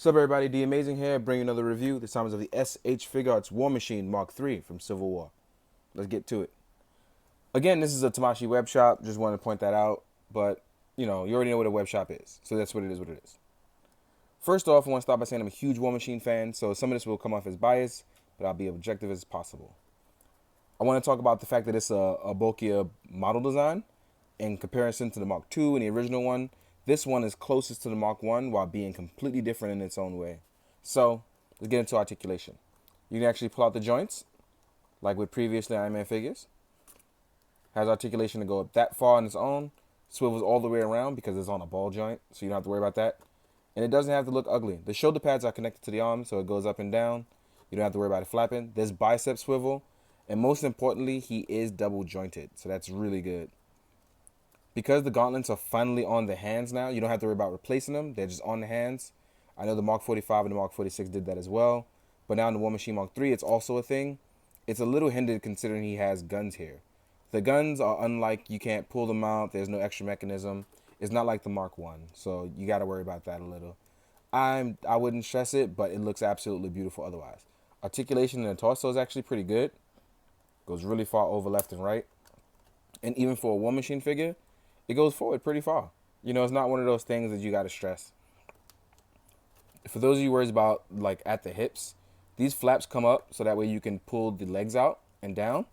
What's up, everybody? The Amazing here, bringing another review. This time is of the SH Figuarts War Machine Mark III from Civil War. Let's get to it. Again, this is a Tamashii web shop. Just wanted to point that out. But, you already know what a web shop is. So that's what it is. First off, I want to start by saying I'm a huge War Machine fan, so some of this will come off as biased, but I'll be objective as possible. I want to talk about the fact that it's a bulkier model design. In comparison to the Mark II and the original one, this one is closest to the Mark I while being completely different in its own way. So, let's get into articulation. You can actually pull out the joints, like with previously Iron Man figures. Has articulation to go up that far on its own. Swivels all the way around because it's on a ball joint, so you don't have to worry about that. And it doesn't have to look ugly. The shoulder pads are connected to the arm, so it goes up and down. You don't have to worry about it flapping. There's bicep swivel. And most importantly, he is double jointed, so that's really good. Because the gauntlets are finally on the hands now, you don't have to worry about replacing them. They're just on the hands. I know the Mark 45 and the Mark 46 did that as well. But now in the War Machine Mark III, it's also a thing. It's a little hindered considering he has guns here. The guns are unlike, you can't pull them out. There's no extra mechanism. It's not like the Mark I. So you got to worry about that a little. I wouldn't stress it, but it looks absolutely beautiful otherwise. Articulation in the torso is actually pretty good. Goes really far over left and right. And even for a War Machine figure, it goes forward pretty far. It's not one of those things that you got to stress. For those of you worried about, like, at the hips, these flaps come up so that way you can pull the legs out and down,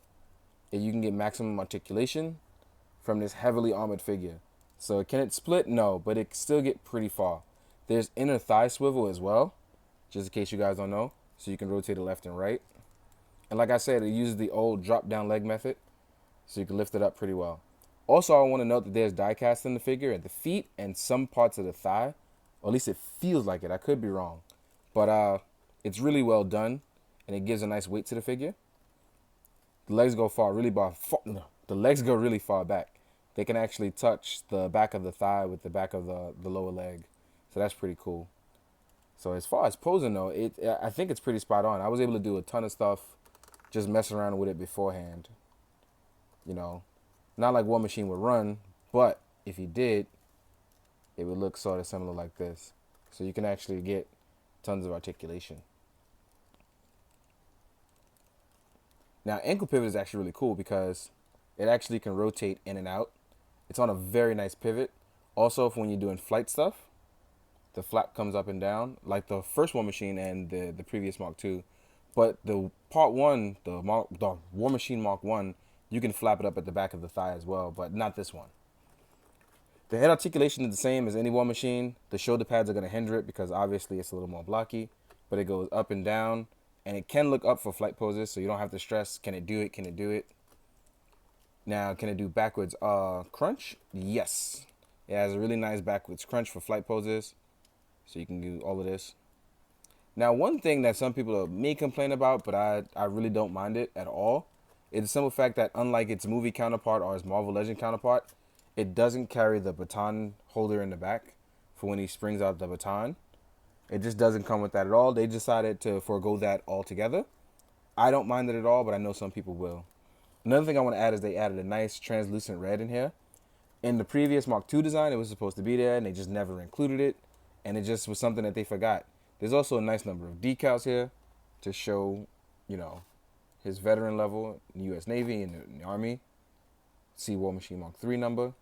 and you can get maximum articulation from this heavily armored figure. So can it split? No, but it can still get pretty far. There's inner thigh swivel as well, just in case you guys don't know, so you can rotate it left and right. And like I said, it uses the old drop-down leg method, so you can lift it up pretty well. Also, I want to note that there's die cast in the figure at the feet and some parts of the thigh. Or at least it feels like it. I could be wrong. But it's really well done, and it gives a nice weight to the figure. The legs go the legs go really far back. They can actually touch the back of the thigh with the back of the lower leg. So that's pretty cool. So as far as posing, though, I think it's pretty spot on. I was able to do a ton of stuff just messing around with it beforehand. Not like War Machine would run, but if he did, it would look sort of similar like this. So you can actually get tons of articulation. Now, ankle pivot is actually really cool because it actually can rotate in and out. It's on a very nice pivot. Also, for when you're doing flight stuff, the flap comes up and down, like the first War Machine and the previous Mark II. But the Part 1, the War Machine Mark I, you can flap it up at the back of the thigh as well, but not this one. The head articulation is the same as any War Machine. The shoulder pads are going to hinder it because obviously it's a little more blocky, but it goes up and down, and it can look up for flight poses, so you don't have to stress, can it do it, can it do it? Now, can it do backwards crunch? Yes. It has a really nice backwards crunch for flight poses, so you can do all of this. Now, one thing that some people may complain about, but I really don't mind it at all, is the simple fact that unlike its movie counterpart or its Marvel Legend counterpart, it doesn't carry the baton holder in the back for when he springs out the baton. It just doesn't come with that at all. They decided to forego that altogether. I don't mind it at all, but I know some people will. Another thing I want to add is they added a nice translucent red in here. In the previous Mark II design, it was supposed to be there, and they just never included it, and it just was something that they forgot. There's also a nice number of decals here to show, his veteran level in the U.S. Navy and in the Army. See War Machine Mark III number.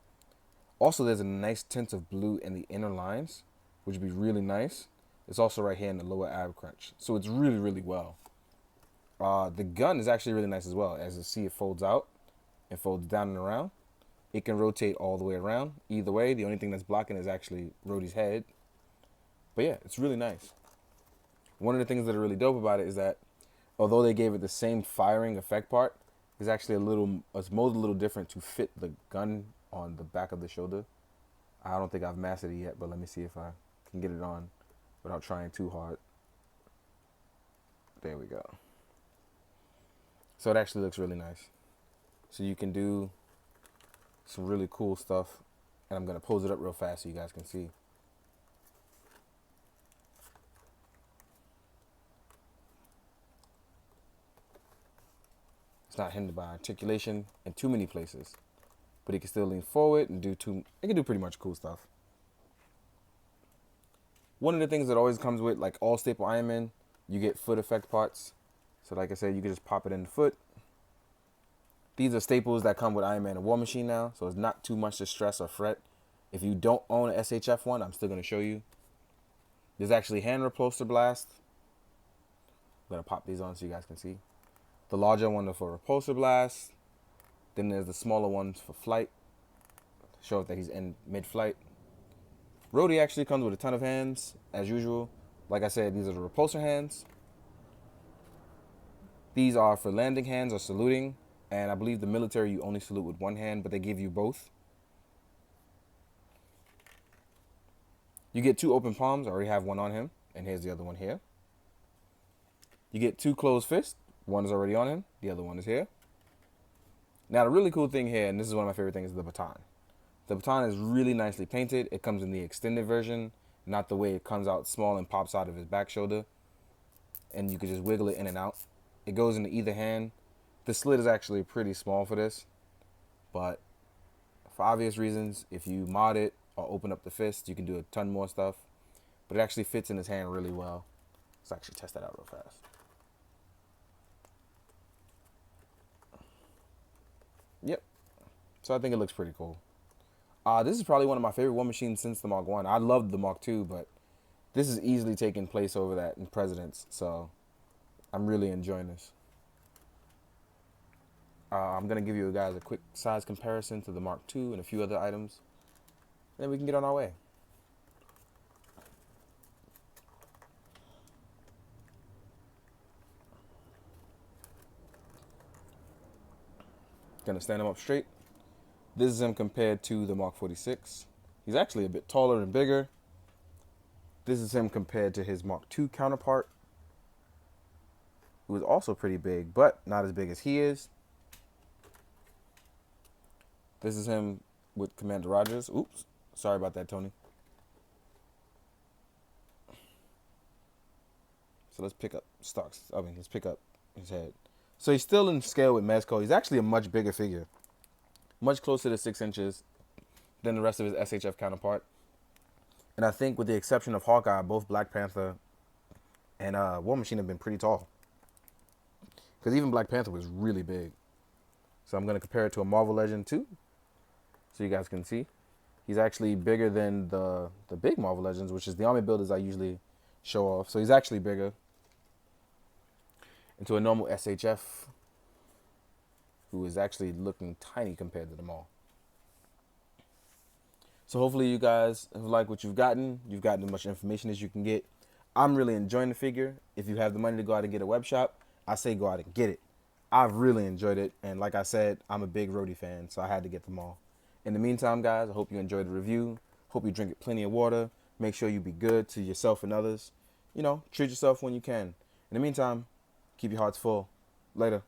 Also, there's a nice tint of blue in the inner lines, which would be really nice. It's also right here in the lower ab crunch. So it's really, really well. The gun is actually really nice as well. As you see, it folds out and folds down and around. It can rotate all the way around. Either way, the only thing that's blocking is actually Rhodey's head. But yeah, it's really nice. One of the things that are really dope about it is that although they gave it the same firing effect part, it's actually it's molded a little different to fit the gun on the back of the shoulder. I don't think I've mastered it yet, but let me see if I can get it on without trying too hard. There we go. So it actually looks really nice. So you can do some really cool stuff. And I'm going to pose it up real fast so you guys can see. It's not hindered by articulation in too many places, but it can still lean forward and it can do pretty much cool stuff. One of the things that always comes with like all staple Iron Man, you get foot effect parts. So like I said, you can just pop it in the foot. These are staples that come with Iron Man and War Machine now, so it's not too much to stress or fret. If you don't own an SHF one, I'm still going to show you. There's actually hand repulsor blast. I'm going to pop these on so you guys can see. The larger one is for repulsor blast. Then there's the smaller ones for flight. Show that he's in mid-flight. Rhodey actually comes with a ton of hands, as usual. Like I said, these are the repulsor hands. These are for landing hands or saluting. And I believe the military, you only salute with one hand, but they give you both. You get 2 open palms. I already have one on him. And here's the other one here. You get 2 closed fists. One is already on him. The other one is here. Now, the really cool thing here, and this is one of my favorite things, is the baton. The baton is really nicely painted. It comes in the extended version, not the way it comes out small and pops out of his back shoulder. And you can just wiggle it in and out. It goes into either hand. The slit is actually pretty small for this, but for obvious reasons, if you mod it or open up the fist, you can do a ton more stuff. But it actually fits in his hand really well. Let's actually test that out real fast. Yep. So I think it looks pretty cool. This is probably one of my favorite War Machines since the Mark 1. I loved the Mark 2, but this is easily taking place over that in Presidents. So I'm really enjoying this. I'm going to give you guys a quick size comparison to the Mark II and a few other items. And then we can get on our way. Going to stand him up straight. This is him compared to the Mark 46. He's actually a bit taller and bigger. This is him compared to his Mark II counterpart, who is also pretty big, but not as big as he is. This is him with Commander Rogers. Oops, sorry about that, Tony. So let's pick up let's pick up his head. So he's still in scale with Mezco. He's actually a much bigger figure, much closer to 6 inches than the rest of his SHF counterpart. And I think with the exception of Hawkeye, both Black Panther and War Machine have been pretty tall. Because even Black Panther was really big. So I'm going to compare it to a Marvel Legend too, so you guys can see. He's actually bigger than the big Marvel Legends, which is the army builders I usually show off. So he's actually bigger. Into a normal SHF, who is actually looking tiny compared to them all. So hopefully you guys have liked what you've gotten. You've gotten as much information as you can get. I'm really enjoying the figure. If you have the money to go out and get a web shop, I say go out and get it. I've really enjoyed it. And like I said, I'm a big Rhodey fan, so I had to get them all. In the meantime, guys, I hope you enjoyed the review. Hope you drink plenty of water. Make sure you be good to yourself and others. You know, treat yourself when you can. In the meantime, keep your hearts full. Later.